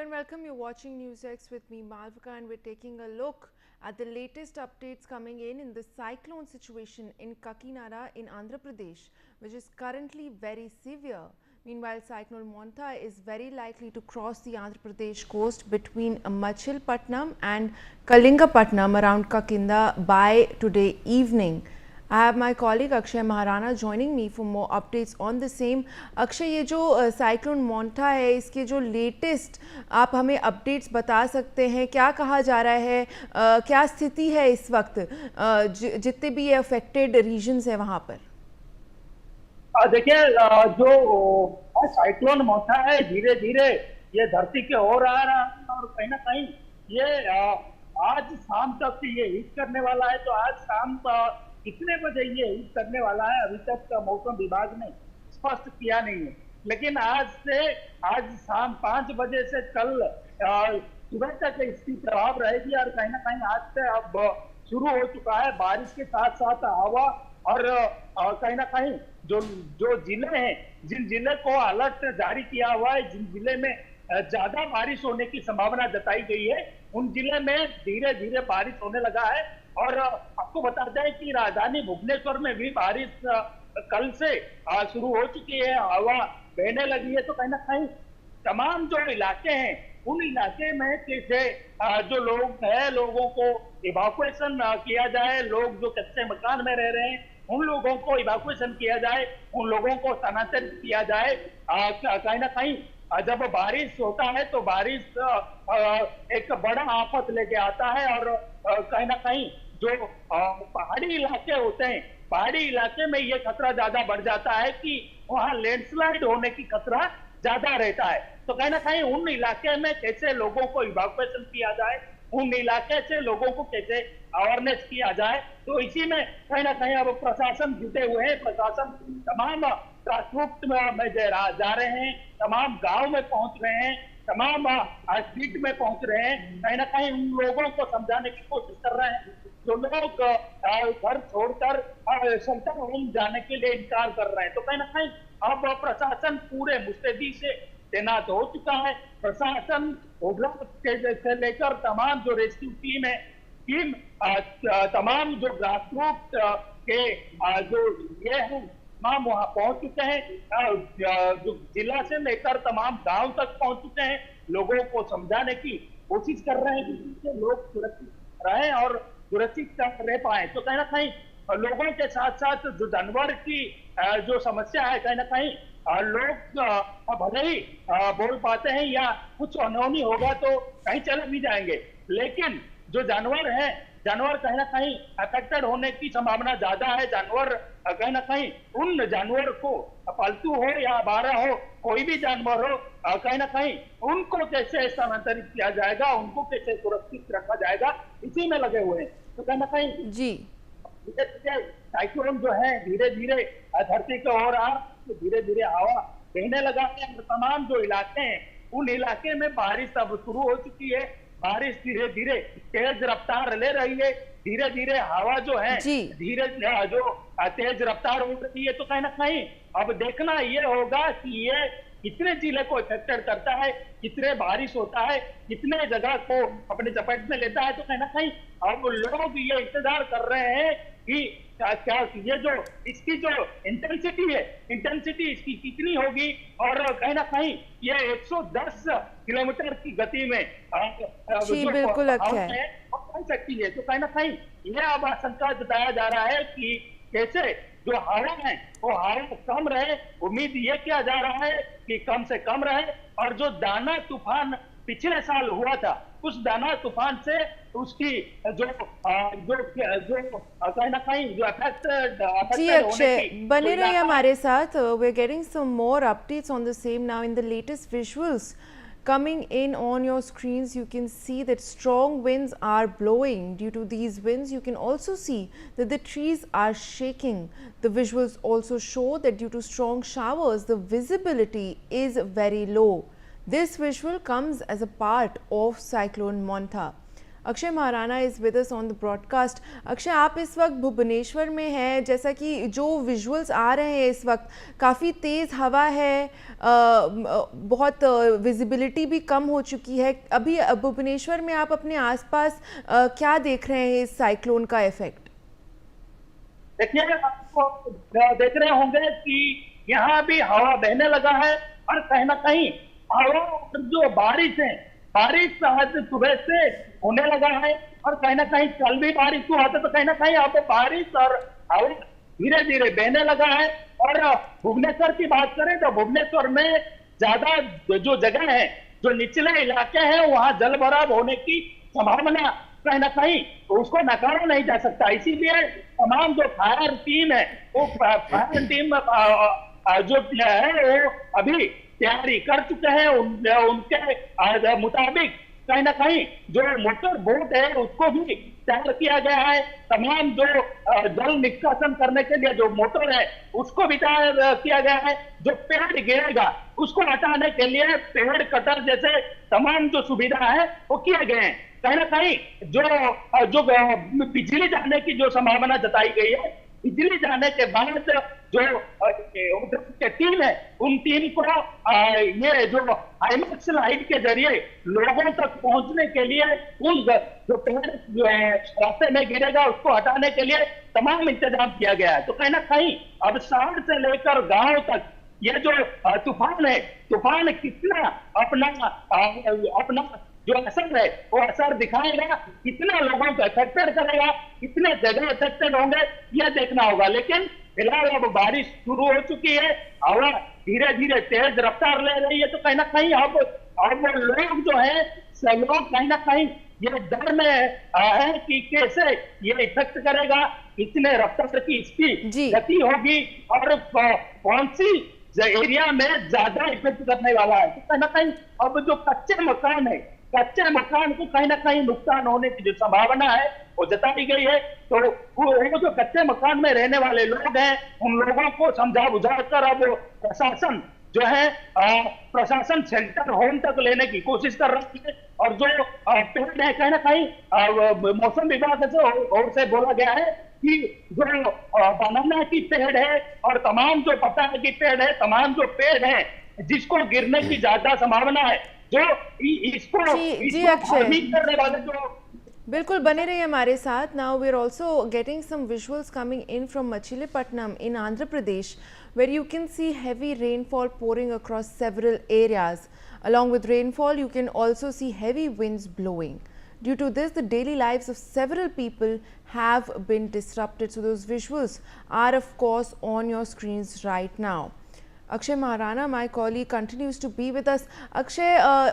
and welcome. You're watching NewsX with me, Malvika, and we're taking a look at the latest updates coming in the cyclone situation in Kakinada in Andhra Pradesh, which is currently very severe. Meanwhile, cyclone Monta is very likely to cross the Andhra Pradesh coast between Machilpatnam and Kalingapatnam around Kakinda by today evening. I have my colleague Akshay Maharana joining me for more updates on the same. Akshay, ये जो cyclone मोंटा है, इसके जो latest आप हमें updates बता सकते हैं, क्या कहा जा रहा है, क्या स्थिति है इस वक्त, जितने भी ये अफेक्टेड रीजन्स हैं वहाँ पर? देखिए, जो साइक्लोन मोंटा है धीरे धीरे ये धरती के ओर आ रहा है और कहीं ना कहीं ये आज शाम तक ये हिट करने वाला है। तो आज शाम कितने बजे ये हिट करने वाला है अभी तक मौसम विभाग ने स्पष्ट किया नहीं है, लेकिन आज शाम 5 बजे से कल सुबह तक इसकी प्रभाव रहेगी। और कहीं ना कहीं आज से अब शुरू हो चुका है बारिश के साथ साथ हवा और कहीं ना कहीं जो जिले हैं, जिन जिले को अलर्ट जारी किया हुआ है, जिन जिले में ज्यादा बारिश होने की संभावना जताई गई है, उन जिले में धीरे धीरे बारिश होने लगा है। और आपको बता दें कि राजधानी भुवनेश्वर में भी बारिश कल से शुरू हो चुकी है, हवा बहने लगी है। तो कहीं ना कहीं तमाम जो इलाके हैं उन इलाके में कैसे जो लोग हैं, लोगों को इवाकुएशन किया जाए, लोग जो कच्चे मकान में रह रहे हैं उन लोगों को इवाकुएशन किया जाए, उन लोगों को स्थानांतरित किया जाए। कहीं ना कहीं जब बारिश होता है तो बारिश एक बड़ा आफत लेके आता है और कहीं ना कहीं जो पहाड़ी इलाके होते हैं, पहाड़ी इलाके में ये खतरा ज्यादा बढ़ जाता है कि वहाँ लैंडस्लाइड होने की खतरा ज्यादा रहता है। तो कहीं ना कहीं उन इलाके में कैसे लोगों को इवाकुएशन किया जाए, उन इलाके से लोगों को कैसे अवेयरनेस किया जाए, तो इसी में कहीं ना कहीं अब प्रशासन जुटे हुए हैं। प्रशासन तमाम ट्रांसपोर्ट में जा रहे हैं, तमाम गांव में पहुंच रहे हैं, तमाम स्ट्रीट में पहुंच रहे हैं, कहीं ना कहीं उन लोगों को समझाने की कोशिश कर रहे हैं जो लोग घर छोड़कर शेल्टर होम जाने के लिए इनकार कर रहे हैं। तो कहीं ना कहीं अब प्रशासन पूरे मुस्तैदी से तैनात हो चुका है। प्रशासन से लेकर तमाम जो रेस्क्यू टीम है, तमाम जो ग्रासरूट के जो ये हैं तमाम वहां पहुंच चुके हैं। जो जिला से लेकर तमाम गांव तक पहुंच चुके हैं, लोगों को समझाने की कोशिश कर रहे हैं कि लोग सुरक्षित रहें और सुरक्षित रह पाए। तो कहीं ना कहीं लोगों के साथ साथ जो जानवर की जो समस्या है, कहीं ना कहीं लोग भले ही बोल पाते हैं या कुछ अनहोनी होगा तो कहीं चले भी जाएंगे, लेकिन जो जानवर हैं, जानवर कहीं ना कहीं अफेक्टेड होने की संभावना ज्यादा है। जानवर कहीं ना कहीं उन जानवर को, पालतू हो या आवारा हो, कोई भी जानवर हो, कहीं ना कहीं उनको कैसे स्थानांतरित किया जाएगा, उनको कैसे सुरक्षित रखा जाएगा, इसी में लगे हुए हैं। तो कहीं ना कहीं जी साइक्लोन जो है धीरे धीरे धरती के ओर आ, तो धीरे धीरे हवा बहने लगा है। तमाम जो इलाके हैं उन इलाके में बारिश अब शुरू हो चुकी है। बारिश धीरे धीरे तेज रफ्तार ले रही है, धीरे धीरे हवा जो है धीरे जो तेज रफ्तार उड़ रही है। तो कहीं ना कहीं अब देखना ये होगा कि ये कितने जिले को इफेक्टेड करता है, कितने बारिश होता है, कितने जगह को अपने चपेट में लेता है। तो कहीं ना कहीं अब लोग ये इंतजार कर रहे हैं कि क्या ये जो इसकी जो इंटेंसिटी है, इंटेंसिटी इसकी कितनी होगी और कहीं ना कहीं ये 110 किलोमीटर की गति में जी बिल्कुल पहुंच सकती है। तो कहीं ना कहीं यह अब आशंका जताया जा रहा है कि कैसे जो हवा है वो हवा कम रहे। उम्मीद ये किया जा रहा है कि कम से कम रहे, और जो दाना तूफान पिछले साल हुआ था, उस दाना तूफान से उसकी जो कहीं ना कहीं जो जी अक्षय, बने रहिए हमारे साथ। We are getting some more updates on the same now in the latest visuals coming in on your screens. You can see that strong winds are blowing. Due to these winds, you can also see that the trees are shaking. The visuals also show that due to strong showers, the visibility is very low. This visual comes as a part of cyclone Monta. Akshay Maharana is with us on the broadcast. Akshay, आप इस वक्त भुवनेश्वर में हैं, जैसा कि जो visuals आ रहे हैं इस वक्त, काफ़ी तेज़ हवा है, बहुत विजिबिलिटी भी कम हो चुकी है। अभी भुवनेश्वर में आप अपने आसपास क्या देख रहे हैं इस साइक्लोन का इफेक्ट? देखिए, आपको देख रहे होंगे कि यहाँ भी हवा बहने लगा है और कहीं ना कहीं हवा जो बारिश है, बारिश आज सुबह से होने लगा है और कहीं ना कहीं कल भी बारिश हुआ था, तो कहीं ना कहीं अब बारिश और हवा धीरे धीरे बहने लगा है। और भुवनेश्वर की बात करें तो भुवनेश्वर में ज्यादा जो जगह है, जो निचले इलाके हैं, वहां जल भराव होने की संभावना कहीं ना कहीं उसको नकारा नहीं जा सकता। इसीलिए तमाम जो फायर टीम है, वो फायर टीम जो है वो अभी तैयारी कर चुके हैं। उनके मुताबिक कहीं ना कहीं जो मोटर बोट है उसको भी तैयार किया गया है। तमाम जो जल निष्कासन करने के लिए जो मोटर है उसको भी तैयार किया गया है। जो पेड़ गिरेगा उसको हटाने के लिए पेड़ कटर जैसे तमाम जो सुविधा है वो किए गए हैं। कहीं ना कहीं जो बिजली जाने की जो संभावना जताई गई है, बिजली जाने के बाद जो टीम है, उन टीम को ये जो हाइमैक्स लाइट के जरिए लोगों तक पहुंचने के लिए उन जो पेड़ जो है रास्ते में गिरेगा उसको हटाने के लिए तमाम इंतजाम किया गया है। तो कहीं ना कहीं अब शहर से लेकर गांव तक ये जो तूफान है, तूफान कितना अपना जो असर है वो असर दिखाएगा, कितना लोगों को अफेक्टेड करेगा, कितने जगह अफेक्टेड होंगे, यह देखना होगा। लेकिन फिलहाल अब बारिश शुरू हो चुकी है, हवा धीरे धीरे तेज रफ्तार ले रही है, तो कहीं ना कहीं अब लोग जो है लोग कहीं ना कहीं ये डर में है कि कैसे ये इफेक्ट करेगा, कितने रफ्तार की इसकी गति होगी और कौन सी एरिया में ज्यादा इफेक्ट करने वाला है। तो कहीं ना कहीं अब जो कच्चे मकान है, कच्चे मकान को कहीं ना कहीं नुकसान होने की जो संभावना है वो जताई गई है। तो वो जो कच्चे मकान में रहने वाले लोग हैं, उन लोगों को समझा बुझा कर अब प्रशासन जो है प्रशासन शेल्टर होम तक लेने की कोशिश कर रही है। और जो पेड़ है, कहीं ना कहीं मौसम विभाग से ओर से बोला गया है कि जो बनाना की पेड़ है और तमाम जो पताया की पेड़ है, तमाम जो पेड़ है जिसको गिरने की ज्यादा संभावना है, जो इसको करने वाले जो बिल्कुल बने रहिए हमारे साथ। Now we are also getting some visuals coming in from Machilipatnam in Andhra Pradesh, where you can see heavy rainfall pouring across several areas. Along with rainfall, you can also see heavy winds blowing. Due to this, the daily lives of several people have been disrupted. So those visuals are of course on your screens right now. Akshay Maharana, my colleague, continues to be with us. Akshay,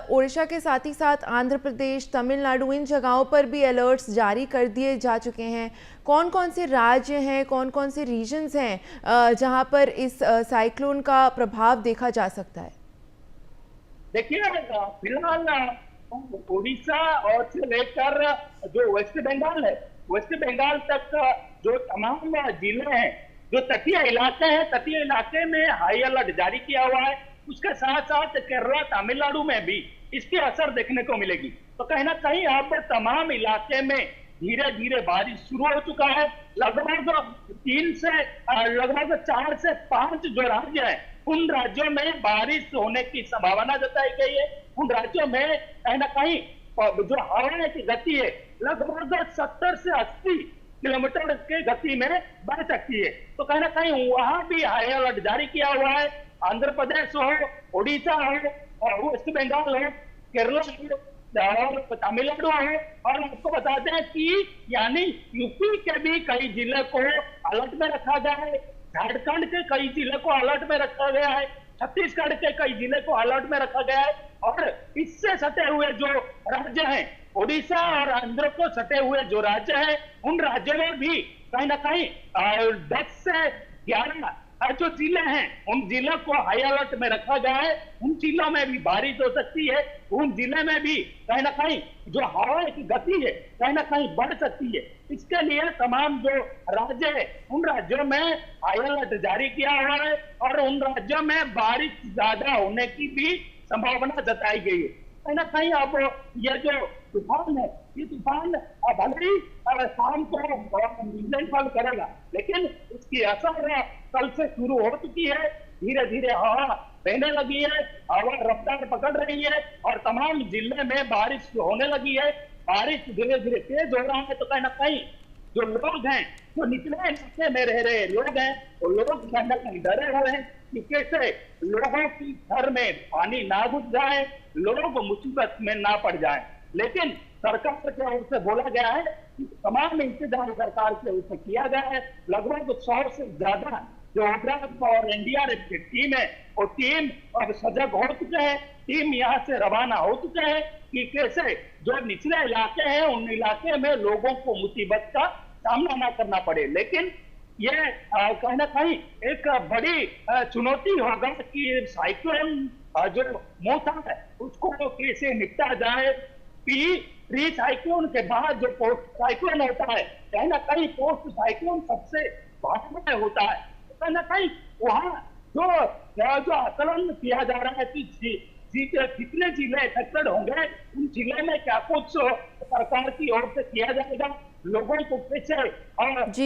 Odisha के साथ ही साथ आंध्र प्रदेश, तमिलनाडु, इन जगहों पर भी alerts जारी कर दिए जा चुके हैं। कौन कौन से राज्य हैं, कौन कौन से रीजन्स हैं जहां पर इस साइक्लोन का प्रभाव देखा जा सकता है? देखिए, फिलहाल ओडिशा और से लेकर जो वेस्ट बंगाल है, वेस्ट बंगाल तक जो तमाम जिले हैं, जो तटीय इलाके हैं, तटीय इलाके में हाई अलर्ट जारी किया हुआ है। उसके साथ साथ केरला, तमिलनाडु में भी इसकी असर देखने को मिलेगी। तो कहीं ना कहीं यहाँ पर तमाम इलाके में धीरे धीरे बारिश शुरू हो चुका है। लगभग 4 से 5 जो राज्य है, उन राज्यों में बारिश होने की संभावना जताई गई है। उन राज्यों में कहीं ना कहीं जो हवा की गति है लगभग 70 से 80 किलोमीटर के गति में बढ़ सकती है। तो कहीं ना कहीं वहां भी हाई अलर्ट जारी किया हुआ है। आंध्र प्रदेश हो, ओडिशा हो, वेस्ट बंगाल हो, केरला और तमिलनाडु हो, और आपको बताते हैं कि यानी यूपी के भी कई जिले को अलर्ट में रखा गया है, झारखंड के कई जिले को अलर्ट में रखा गया है, छत्तीसगढ़ के कई जिले को अलर्ट में रखा गया है। और इससे सटे हुए जो राज्य हैं, ओडिशा और आंध्र को सटे हुए जो राज्य हैं, उन राज्यों में भी कहीं ना कहीं 10 से 11 जो जिले हैं, उन जिलों को हाई अलर्ट में रखा गया है। उन जिलों में भी बारिश हो सकती है। उन जिले में भी कहीं ना कहीं जो हवा की गति है कहीं ना कहीं बढ़ सकती है। इसके लिए तमाम जो राज्य है, उन राज्यों में हाई अलर्ट जारी किया हुआ है और उन राज्यों में बारिश ज्यादा होने की भी संभावना जताई गई है। कहीं ना कहीं अब यह जो तूफान है ये तूफान भले ही शाम को लैंडफॉल करेगा, लेकिन इसकी असर कल से शुरू हो चुकी है। धीरे धीरे हवा बहने लगी है, हवा रफ्तार पकड़ रही है और तमाम जिले में बारिश होने लगी है। बारिश धीरे धीरे तेज हो रहा है, तो कहीं ना कहीं जो लोग हैं, जो निचले इलाके में रह रहे लोग हैं, वो लोग कहीं ना कहीं डरे हुए हैं कि कैसे लोगों की घर में पानी ना घुस जाए, लोग मुसीबत में ना पड़ जाए। लेकिन सरकार की ओर से बोला गया है कि तमाम इंतजाम सरकार की ओर से किया गया है। लगभग 100 से ज्यादा जो ओड्राफ और एनडीआरएफ की टीम है, वो टीम अब सजग हो चुके हैं। टीम यहाँ से रवाना हो चुके हैं कि कैसे जो निचले इलाके हैं, उन इलाके में लोगों को मुसीबत का सामना ना करना पड़े। लेकिन ये कहीं ना कहीं एक बड़ी चुनौती होगा कि साइक्लोन जो मोटा है उसको कैसे निपटा जाए। प्री साइक्लोन के बाद जो पोस्ट साइक्लोन होता है, कहीं ना कहीं पोस्ट साइक्लोन सबसे बाद में होता है। कहीं ना कहीं वहाँ जो आकलन किया जा रहा है कि कितने जिले अफेक्टेड होंगे, उन जिले में क्या कुछ सरकार की ओर से किया जाएगा, लोगों को कैसे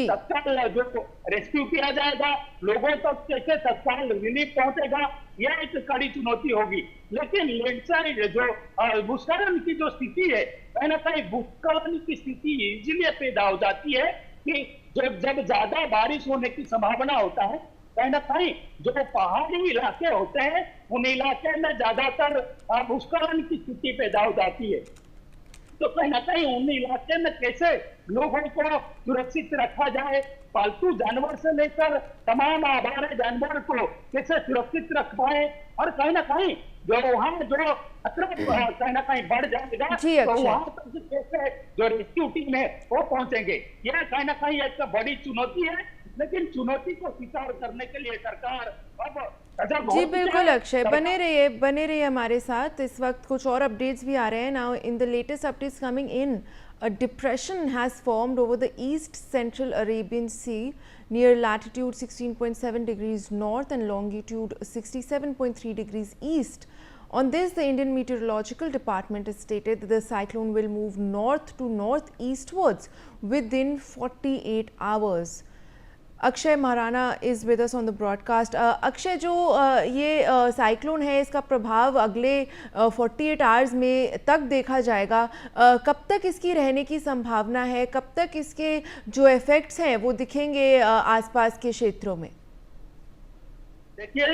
तत्काल जो रेस्क्यू किया जाएगा, लोगों तक कैसे तत्काल रिलीफ पहुंचेगा, यह एक कड़ी चुनौती होगी। लेकिन लैंडस्लाइड जो भूस्खलन की जो स्थिति है, कहीं ना कहीं भूस्खलन की स्थिति इजीली पैदा हो जाती है कि जब ज्यादा बारिश होने की संभावना होता है, कहीं ना कहीं जो पहाड़ी इलाके होते हैं, उन इलाके में ज्यादातर भूस्खलन की स्थिति पैदा हो जाती है। तो कहीं ना कहीं उन इलाके में कैसे लोगों को सुरक्षित रखा जाए, पालतू जानवर से लेकर तमाम आवारा जानवर को कैसे सुरक्षित रख पाए, और कहीं ना कहीं जो वहाँ जो खतरा कहीं ना कहीं बढ़ जाएगा, तो वहाँ तक कैसे जो रेस्क्यू टीम है वो पहुंचेंगे। यह कहीं ना कहीं एक बड़ी चुनौती है, लेकिन चुनौती को स्वीकार करने के लिए सरकार अब जी बिल्कुल अक्षय, बने रहिए हमारे साथ। इस वक्त कुछ और अपडेट्स भी आ रहे हैं। Now in the latest updates coming in, a depression has formed over the east central Arabian Sea near latitude 16.7 degrees north and longitude 67.3 degrees east. On this, the Indian Meteorological Department has stated that the cyclone will move north to northeastwards within 48 hours. Akshay Maharana is with us on the broadcast. Akshay, जो ये cyclone है, इसका प्रभाव अगले 48 hours में तक देखा जाएगा। कब तक इसकी रहने की संभावना है, कब तक इसके जो इफेक्ट्स हैं वो दिखेंगे आसपास के क्षेत्रों में? देखिए,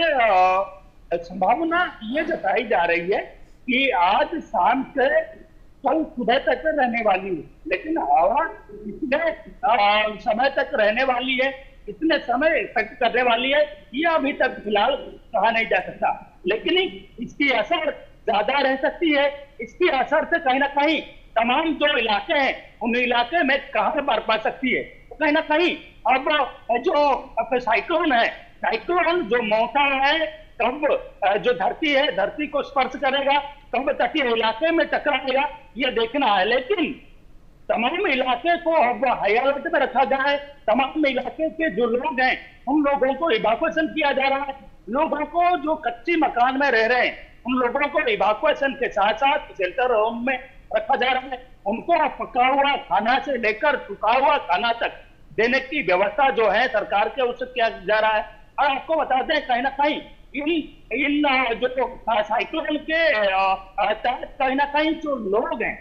संभावना ये जताई जा रही है कि आज शाम से कल सुबह तक रहने वाली है, लेकिन हवा कितने समय तक रहने वाली है, कितने समय इफेक्ट करने वाली है, ये अभी तक फिलहाल कहा नहीं जा सकता। लेकिन इसकी असर ज्यादा रह सकती है। इसकी असर से कहीं ना कहीं तमाम जो इलाके हैं, उन इलाके में कहर बरपा सकती है। तो कहीं ना कहीं अब जो साइक्लोन है, साइक्लोन जो मोटा है, कब जो धरती है, धरती को स्पर्श करेगा, कब तटीय इलाके में टकराएगा, ये देखना है। लेकिन तमाम इलाके को अब हाई अलर्ट में रखा गया है। तमाम इलाके के जो लोग हैं, उन लोगों को इवाकुएशन किया जा रहा है। लोगों को जो कच्ची मकान में रह रहे हैं, उन लोगों को इवाकुएशन के साथ साथ शेल्टर होम में रखा जा रहा है। उनको पका हुआ खाना से लेकर सूखा हुआ खाना तक देने की व्यवस्था जो है सरकार के ओर से किया जा रहा है। और आपको बता दें, कहीं ना कहीं इन जो साइक्लोन के तहत कहीं ना कहीं जो लोग हैं,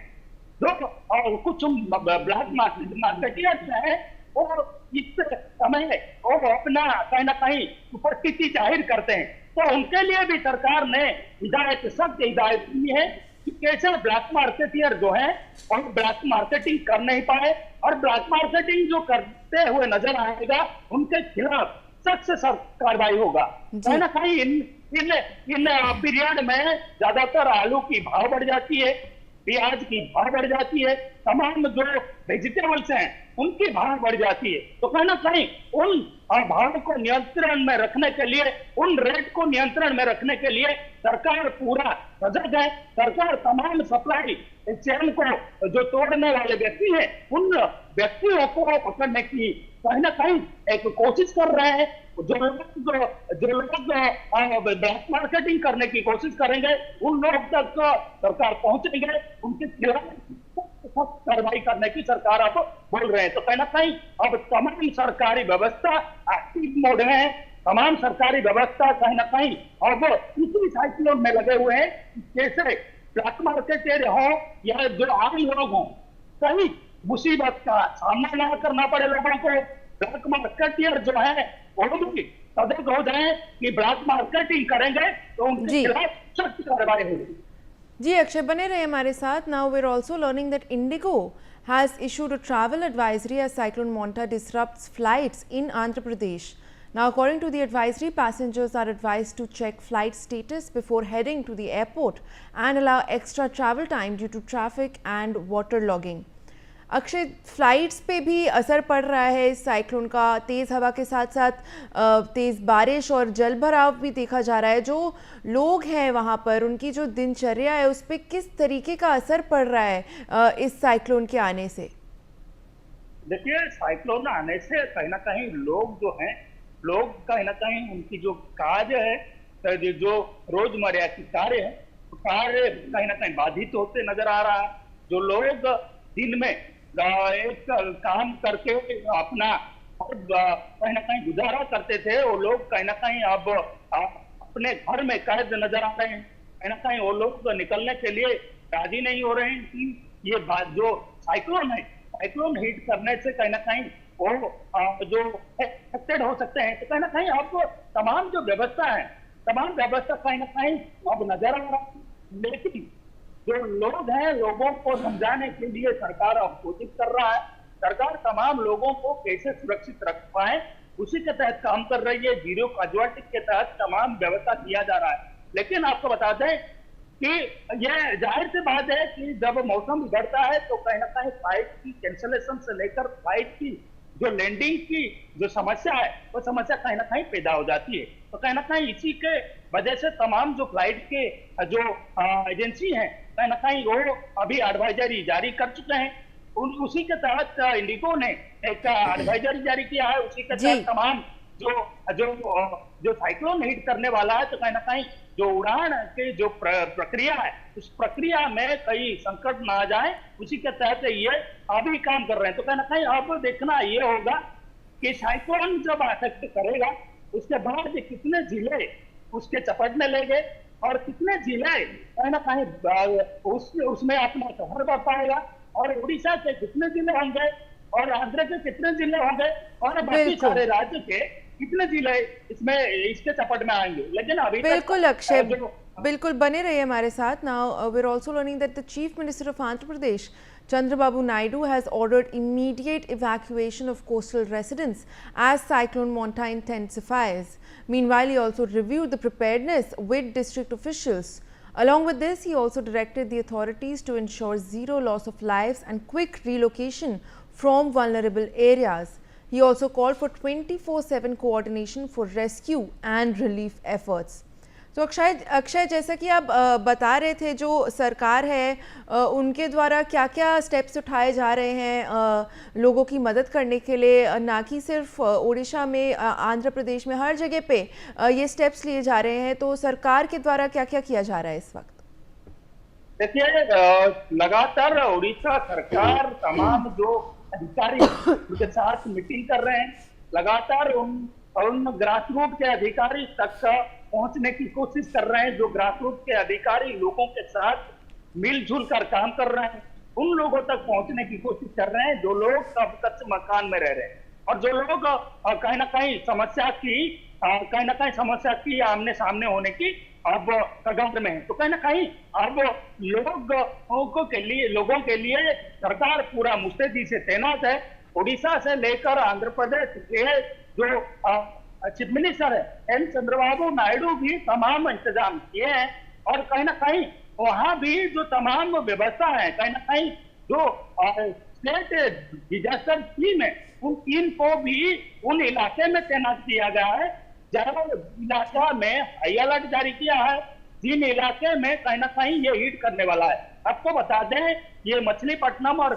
और कुछ ब्लैक मार्केटियर्स हैं, और इस समय वो अपना कहीं ना कहीं उपस्थिति जाहिर करते हैं। तो उनके लिए भी सरकार ने सख्त हिदायत दी है कि कैसे ब्लैक मार्केटियर जो है और ब्लैक मार्केटिंग कर नहीं पाए, और ब्लैक मार्केटिंग जो करते हुए नजर आएगा, उनके खिलाफ सख्त से सख्त कार्रवाई होगा। कहीं ना कहीं इन पीरियड में ज्यादातर आलू की भाव बढ़ जाती है, प्याज की भाव बढ़ जाती है, तमाम जो वेजिटेबल्स हैं उनकी भाव बढ़ जाती है। तो कहीं ना कहीं उन भाव को नियंत्रण में रखने के लिए, उन रेट को नियंत्रण में रखने के लिए सरकार पूरा सजग है। सरकार तमाम सप्लाई चेन को जो तोड़ने वाले व्यक्ति हैं, उन व्यक्तियों को पकड़ने की कहीं ना कहीं एक कोशिश कर रहे हैं। जो लोग ब्लैक मार्केटिंग करने की कोशिश करेंगे, उन लोग तक सरकार पहुंचेंगे, उनके खिलाफ सख्त कार्रवाई करने की सरकार अब बोल रहे हैं। तो कहीं ना कहीं अब तमाम सरकारी व्यवस्था एक्टिव मोड में है, तमाम सरकारी व्यवस्था कहीं ना कहीं अब इसी साइक्लोन में लगे हुए हैं। जैसे ब्लैक मार्केट हो या जो आम लोग हों, कहीं मुसीबत का सामना ना करना पड़े लोगों को। ब्लैक मार्केटियर जो है वो भी सतर्क हो जाए कि ब्लैक मार्केटिंग करेंगे तो उनके खिलाफ सख्त कार्रवाई होगी। जी अक्षय, बने रहे हमारे साथ। Now we are also learning that IndiGo has issued a travel advisory as Cyclone Monta disrupts flights in Andhra Pradesh. Now, according to the advisory, passengers are advised to check flight status before heading to the airport and allow extra travel time due to traffic and waterlogging. Akshay, flights पे भी असर पड़ रहा है इस cyclone का। तेज़ हवा के साथ साथ तेज़ बारिश और जल भराव भी देखा जा रहा है। जो लोग हैं वहाँ पर, उनकी जो दिनचर्या है उस पर किस तरीके का असर पड़ रहा है इस साइक्लोन के आने से? देखिए, साइक्लोन आने से कहीं ना कहीं लोग जो हैं, लोग कहीं ना कहीं उनकी जो कार्य है, जो रोजमर्रा की कार्य है, कार्य कहीं ना कहीं बाधित होते नजर आ रहा है। जो लोग दिन में एक काम करके अपना कहीं ना कहीं गुजारा करते थे, वो लोग कहीं ना कहीं अब अपने घर में कैद नजर आ रहे हैं। कहीं ना कहीं वो लोग निकलने के लिए राजी नहीं हो रहे हैं कि ये बात जो साइक्लोन है, साइक्लोन हिट करने से कहीं ना कहीं वो जो अफेक्टेड हो सकते हैं। तो कहीं ना कहीं अब तमाम जो व्यवस्था है, तमाम व्यवस्था कहीं ना कहीं अब नजर आ रहा है। लेकिन जो लोग हैं, लोगों को समझाने के लिए सरकार अब कोशिश कर रहा है। सरकार तमाम लोगों को कैसे सुरक्षित रख पाए उसी के तहत काम कर रही है। जीरो कैजुअलिटी के तहत तमाम व्यवस्था किया जा रहा है। लेकिन आपको बता दें कि यह जाहिर सी बात है कि जब मौसम बिगड़ता है तो कहीं ना कहीं फ्लाइट की कैंसिलेशन से लेकर फ्लाइट की जो लैंडिंग की जो समस्या है, वो समस्या कहीं ना कहीं पैदा हो जाती है। तो कहीं ना कहीं इसी के वजह से तमाम जो फ्लाइट के जो एजेंसी हैं, कहीं ना कहीं वो अभी एडवाइजरी जारी कर चुके हैं। उसी के तहत इंडिगो ने एक एडवाइजरी जारी किया है। उसी के तहत तमाम जो साइक्लोन हिट करने वाला है, तो कहीं ना कहीं जो उड़ान की जो प्रक्रिया है, उस प्रक्रिया में कई संकट ना आ जाए, उसी के तहत ये अभी काम कर रहे हैं। तो कहीं ना कहीं अब देखना ये होगा कि साइक्लोन जब अफेक्ट करेगा उसके बाद कितने जिले उसके चपेट में लेंगे और कितने जिले कहीं ना कहीं उसमें अपना शहर कर पाएगा, और उड़ीसा के कितने जिले होंगे और आंध्र के कितने जिले होंगे और बाकी सारे राज्य के कितने जिले इसमें इसके चपेट में आएंगे। लेकिन अभी बिल्कुल अक्षय, बिल्कुल बने रहिए हमारे साथ। Now we are also learning that the chief minister of Andhra Pradesh Chandrababu Naidu has ordered immediate evacuation of coastal residents as Cyclone Monta intensifies. Meanwhile, he also reviewed the preparedness with district officials. Along with this, he also directed the authorities to ensure zero loss of lives and quick relocation from vulnerable areas. He also called for 24/7 coordination for rescue and relief efforts. तो अक्षय, जैसा कि आप बता रहे थे, जो सरकार है उनके द्वारा क्या क्या स्टेप्स उठाए जा रहे हैं लोगों की मदद करने के लिए, ना कि सिर्फ उड़ीसा में, आंध्र प्रदेश में, हर जगह पे ये स्टेप्स लिए जा रहे हैं। तो सरकार के द्वारा क्या क्या किया जा रहा है इस वक्त? देखिए, लगातार उड़ीसा सरकार तमाम जो अधिकारी उनके साथ मीटिंग कर रहे हैं, लगातार उन ग्रास रूट के अधिकारी तक पहुंचने की कोशिश कर रहे हैं। जो ग्रास रूट के अधिकारी लोगों के साथ मिलजुल कर काम कर रहे हैं, उन लोगों तक पहुंचने की कोशिश कर रहे हैं जो लोग अब कच्चे मकान में रह रहे हैं और जो लोग कहीं ना कहीं समस्या की आमने सामने होने की अब कगार में है। तो कहीं ना कहीं अब लोगों के लिए सरकार पूरा मुस्तैदी से तैनात है। उड़ीसा से लेकर आंध्र प्रदेश के जो चीफ मिनिस्टर है एन चंद्रबाबू नायडू भी तमाम इंतजाम किए हैं, और कहीं ना कहीं वहां भी जो तमाम व्यवस्था है, कहीं ना कहीं जो स्टेट डिजास्टर टीम है, उन टीम को भी उन इलाके में तैनात किया गया है। जहाँ इलाका में हाई अलर्ट जारी किया है, जिन इलाके में कहीं ना कहीं ये हिट करने वाला है। आपको बता दें, ये मछलीपट्टनम और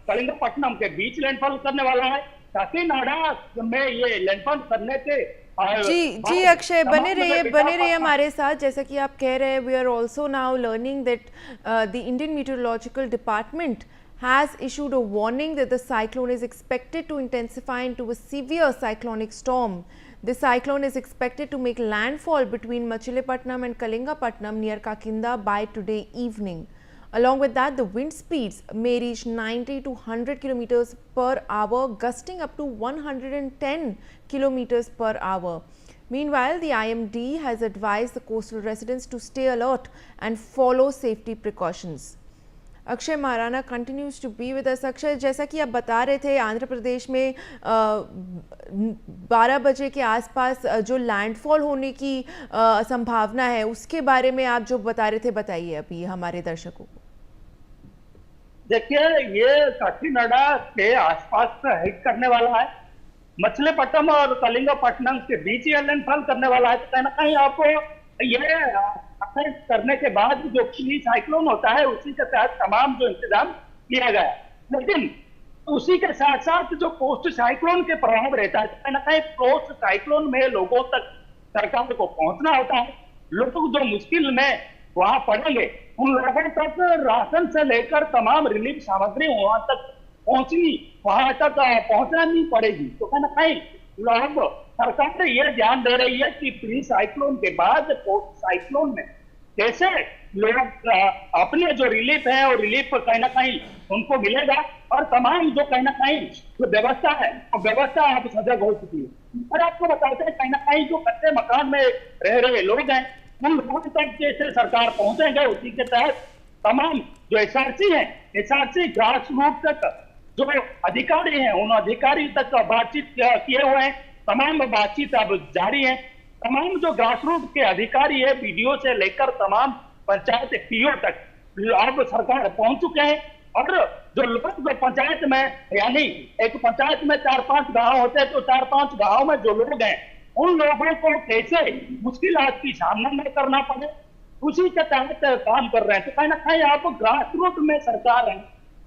कलिंगपट्टनम के बीच लैंडफॉल करने वाला है। काकीनाडा में ये लैंडफॉल करने के जी अक्षय, बने रहिए हमारे साथ। जैसा कि आप कह रहे हैं, we are also now learning that the Indian meteorological department has issued a warning that the cyclone is expected to intensify into a severe cyclonic storm. The cyclone is expected to make landfall between Machilipatnam and Kalingapatnam near Kakinda by today evening. Along with that, the wind speeds may reach 90 to 100 kilometers per hour, gusting up to 110 kilometers per hour. Meanwhile, the IMD has advised the coastal residents to stay alert and follow safety precautions. Akshay Maharana continues to be with us. Akshay, जैसा कि आप बता रहे थे, आंध्र प्रदेश में 12 बजे के आसपास जो लैंडफॉल होने की संभावना है, उसके बारे में आप जो बता रहे थे, बताइए अभी हमारे दर्शकों को। देखिए, ये काकीनाडा के आसपास हिट करने वाला है, मछलीपट्टनम और कलिंगपट्टनम के बीच ये लैंडफॉल करने वाला है। तो कहीं ना कहीं आपको ये करने के बाद जो प्री साइक्लोन होता है, उसी के तहत तमाम जो इंतजाम किया गया, लेकिन उसी के साथ साथ जो पोस्ट साइक्लोन के प्रभाव रहता है, कहीं ना कहीं पोस्ट साइक्लोन में लोगों तक सरकार को पहुंचना होता है। लोग जो मुश्किल में वहां पड़ेंगे, उन लोगों तक राशन से लेकर तमाम रिलीफ सामग्री वहां तक पहुंचानी पड़ेगी। तो कहीं ना कहीं लोग, सरकार ये ध्यान दे रही है कि प्री साइक्लोन के बाद पोस्ट साइक्लोन में कैसे लोग अपने जो रिलीफ है और रिलीफ कहीं ना कहीं उनको मिलेगा, और तमाम जो कहीं ना कहीं जो व्यवस्था है, वो व्यवस्था अब सजग हो चुकी है। और आपको बताते हैं, कहीं ना कहीं जो कच्चे मकान में रह रहे लोग हैं, उन लोगों तक कैसे सरकार पहुंचेंगे, उसी के तहत तमाम जो एसआरसी है, एसआरसी ग्रास रूट तक जो अधिकारी हैं, उन अधिकारी तक बातचीत किए हुए हैं। तमाम बातचीत अब जारी है। तमाम जो ग्रास रूट के अधिकारी है, बीडीओ से लेकर तमाम पंचायत पीओ तक अब सरकार पहुंच चुके हैं। और जो लोग जो पंचायत में, यानी एक पंचायत में 4-5 गांव होते हैं, तो 4-5 गांव में जो लोग हैं, उन लोगों को कैसे मुश्किलात की सामना न करना पड़े, उसी के तहत काम कर रहे हैं। तो कहीं ना कहीं आप ग्रास रूट में सरकार है,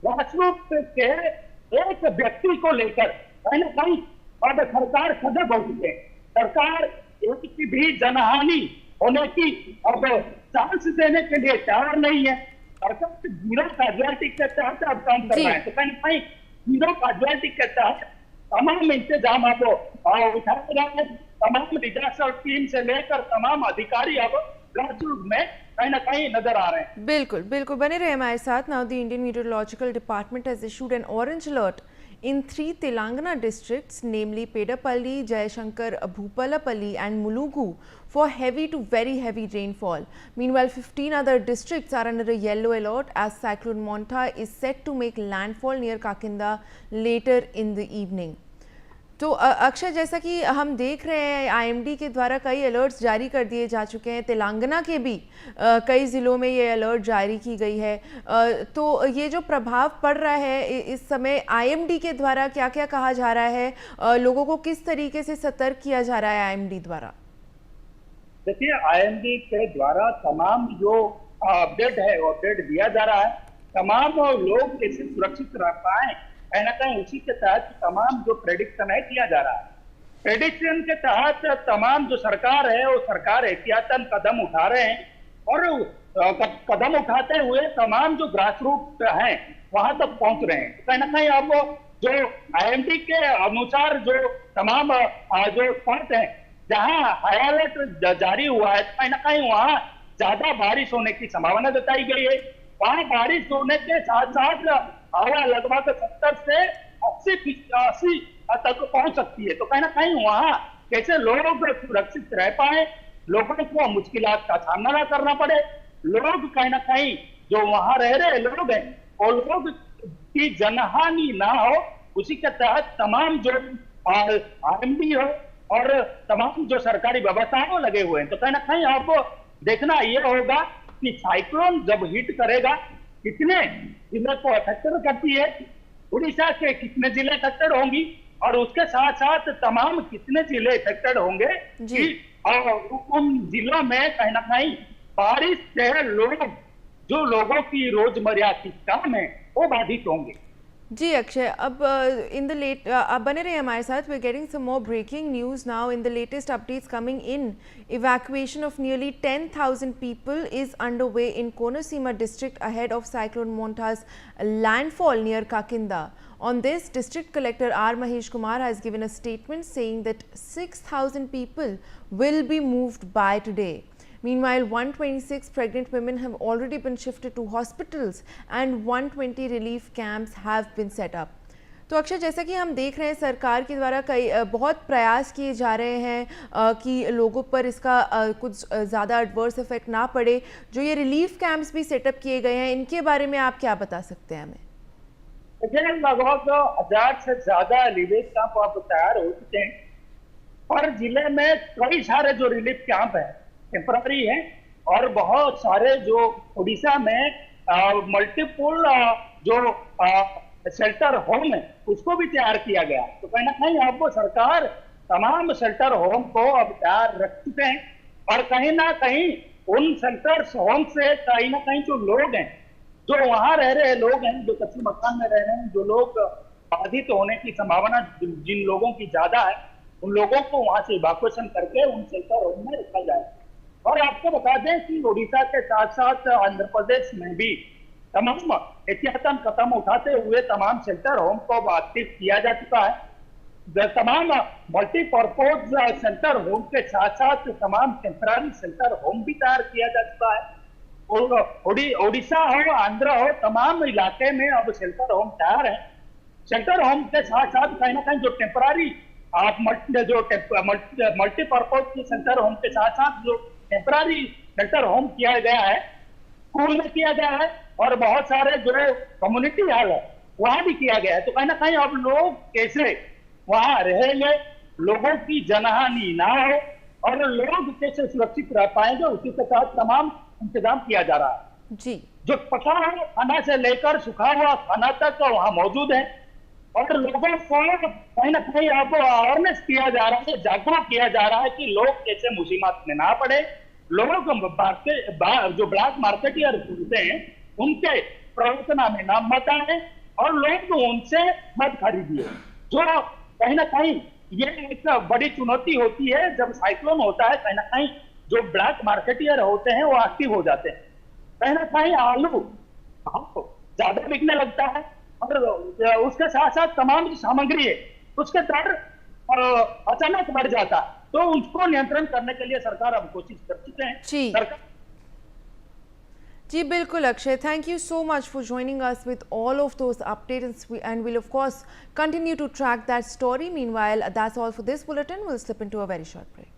ग्रास रूट के एक व्यक्ति को लेकर कहीं ना कहीं अब सरकार सजग हो चुके हैं। सरकार एक की भी जनहानि होने की अब चांस देने के लिए तैयार नहीं है। सरकार जीरो कैजुअलिटी के तहत अब काम कर रहा है। तो कहीं ना कहीं जीरो कैजुअलिटी के तहत तमाम इंतजाम अब उठाए जा रहे हैं। तमाम डिजास्टर टीम से लेकर तमाम अधिकारी अब ग्रास रूट में कहीं ना कहीं नजर आ रहे हैं। बिल्कुल बिल्कुल, बने रहे हमारे साथ। Now the Indian meteorological department has issued N orange alert in 3 Telangana districts, namely Pedapalli, Jayashankar, Bhupalapalli and Mulugu, for heavy to very heavy rainfall. Meanwhile, 15 other districts are under a yellow alert as Cyclone Monta is set to make landfall near Kakinda later in the evening. तो अक्षय, जैसा कि हम देख रहे हैं, IMD के द्वारा कई अलर्ट्स जारी कर दिए जा चुके हैं। तेलंगाना के भी कई ज़िलों में ये अलर्ट जारी की गई है। तो ये जो प्रभाव पड़ रहा है इस समय, आईएमडी के द्वारा क्या क्या कहा जा रहा है, लोगों को किस तरीके से सतर्क किया जा रहा है आईएमडी द्वारा? देखिए, आईएमडी के द्वारा तमाम जो अपडेट है, वो अपडेट दिया जा रहा है। तमाम लोग कैसे सुरक्षित रह पाए, कहीं ना कहीं उसी के तहत तमाम जो प्रेडिक्शन है किया जा रहा है। प्रेडिक्शन के तहत तमाम जो सरकार है, वो सरकार एहतियातन कदम उठा रहे हैं, और कदम उठाते हुए तमाम जो ग्रास रूट है वहां तक पहुंच रहे हैं। कहीं ना कहीं अब जो आईएमडी के अनुसार जो तमाम जो स्पॉट है जहां हाई अलर्ट जारी हुआ है, कहीं ना कहीं वहां ज्यादा बारिश होने की संभावना जताई गई है। वहां बारिश होने के साथ साथ हवा लगभग 70 से 80 तक पहुंच सकती है। तो कहीं ना कहीं वहां कैसे लोग सुरक्षित रह पाए, लोगों को मुश्किलात का सामना न करना पड़े, लोग कहीं ना कहीं जो वहां रह रहे लोग हैं, वो लोग की जनहानि ना हो, उसी के तहत तमाम जो आईएमडी हो और तमाम जो सरकारी व्यवस्थाएं लगे हुए हैं। तो कहीं ना कहीं आपको देखना ये होगा कि साइक्लोन जब हिट करेगा, कितने जिले को अफेक्टेड करती है, उड़ीसा के कितने जिले अफेक्टेड होंगी, और उसके साथ साथ तमाम कितने जिले अफेक्टेड होंगे कि उन जिलों में कहीं ना कहीं बारिश से लोग, जो लोगों की रोजमर्रा की काम है, वो बाधित होंगे। जी अक्षय, अब इन द लेट आप बने रहे हमारे साथ. We are getting some more breaking news now. In the latest updates coming in, evacuation of nearly 10,000 people is underway in Konosima district ahead of cyclone Monta's landfall near Kakinda. On this, District Collector R. Mahesh Kumar has given a statement saying that 6,000 people will be moved by today. Meanwhile, 126 pregnant women have already been shifted to hospitals and 120 relief camps have been set up. तो अक्षय, जैसा कि हम देख रहे हैं सरकार के द्वारा कई बहुत प्रयास किए जा रहे हैं कि लोगों पर इसका कुछ ज़्यादा एडवर्स इफेक्ट ना पड़े. जो ये रिलीफ कैंप्स भी सेटअप किए गए हैं, इनके बारे में आप क्या बता सकते हैं हमें? देखिए, लगभग 1000 से ज्यादा रिलीफ कैंप अब तैयार हो चुके हैं और जिले में कई सारे जो रिलीफ कैंप है टेम्पररी है और बहुत सारे जो उड़ीसा में मल्टीपल जो शेल्टर होम है उसको भी तैयार किया गया. तो कहीं ना कहीं अब सरकार तमाम शेल्टर होम को अब तैयार रख चुके हैं और कहीं ना कहीं उन शेल्टर होम से कहीं ना कहीं जो लोग हैं, जो वहां रह रहे लोग हैं, जो कच्चे मकान में रह रहे हैं, जो लोग बाधित होने की संभावना जिन लोगों की ज्यादा है, उन लोगों को वहां से इवैक्यूएशन करके उन शेल्टर होम में रखा जाए. और आपको बता दें कि ओडिशा के साथ साथ आंध्र प्रदेश में भी तमाम एहतियातन कदम उठाते हुए तमाम शेल्टर होम को एक्टिव किया जा चुका है. तमाम मल्टीपर्पज शेल्टर होम के साथ साथ तमाम टेम्पररी शेल्टर होम भी तैयार किया जा चुका है. ओडिशा हो, आंध्र हो, तमाम इलाके में अब शेल्टर होम तैयार है. शेल्टर होम के साथ साथ कहीं ना कहीं जो टेम्पररी मल्टीपर्पज के शेल्टर होम के साथ साथ जो टेम्पररी शेल्टर होम किया गया है, स्कूल में किया गया है और बहुत सारे जो कम्युनिटी हॉल है वहां भी किया गया है. तो कहीं ना कहीं अब लोग कैसे वहां रहेंगे, लोगों की जनहानि ना हो और लोग कैसे सुरक्षित रह पाएंगे, उसी के साथ तमाम इंतजाम किया जा रहा है. जी, जो पका हुआ खाना से लेकर सूखा हुआ खाना तक वहां मौजूद है और लोगों को कहीं ना कहीं अब अवेयरनेस किया जा रहा है, जागरूक किया जा रहा है कि लोग कैसे मुसीबत में ना पड़े. लोग जो ब्लैक मार्केटियर होते हैं उनके प्रवचना में ना मत आए और लोग उनसे मत खरीदिए. जो कहीं ना कहीं ये एक बड़ी चुनौती होती है जब साइक्लोन होता है. कहीं ना कहीं जो ब्लैक मार्केटियर होते हैं वो एक्टिव हो जाते हैं. कहीं ना कहीं आलू ज्यादा बिकने लगता है और उसके साथ साथ तमाम जो सामग्री है उसके दर अचानक बढ़ जाता है. तो उसको नियंत्रण करने के लिए सरकार अब कोशिश कर चुके हैं. जी बिल्कुल Akshay, thank you so much for joining us with all of those updates and we'll of course continue to track that story. Meanwhile, that's all for this bulletin. We'll slip into a very short break.